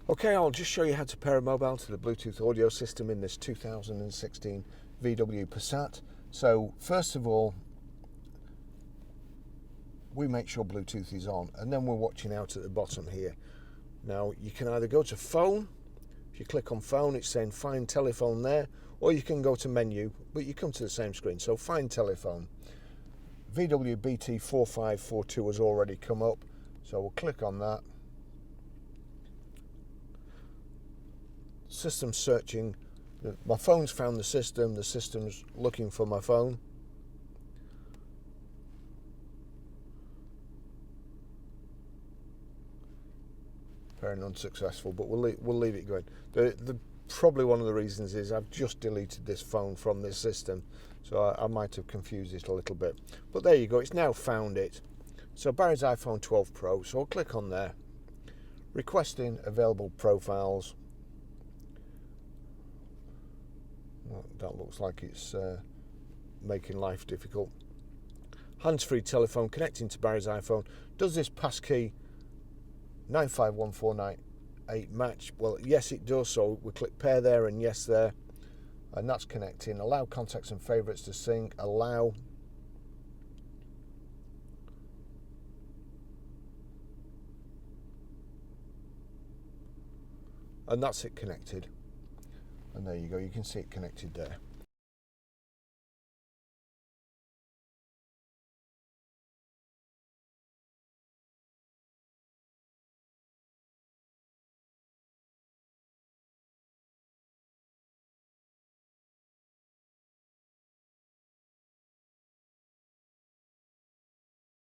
Okay, I'll just show you how to pair a mobile to the Bluetooth audio system in this 2016 VW Passat. So first of all, we make sure Bluetooth is on, and then we're watching out at the bottom here. Now you can either go to phone. If you click on phone, it's saying find telephone there, or you can go to menu, but you come to the same screen. So find telephone. VW BT4542 has already come up, so we'll click on that. System searching. My phone's found the system's looking for my phone. Pairing unsuccessful, but we'll leave it going. Probably one of the reasons is I've just deleted this phone from this system, so I might have confused it a little bit. But there you go, it's now found it. So Barry's iPhone 12 Pro, so I'll click on there. Requesting available profiles. Well, that looks like it's making life difficult. Hands-free telephone connecting to Barry's iPhone. Does this passkey 951498 match? Well, yes it does, so we click pair there and yes there, and that's connecting. Allow contacts and favourites to sync. Allow. And that's it connected. And there you go, you can see it connected there.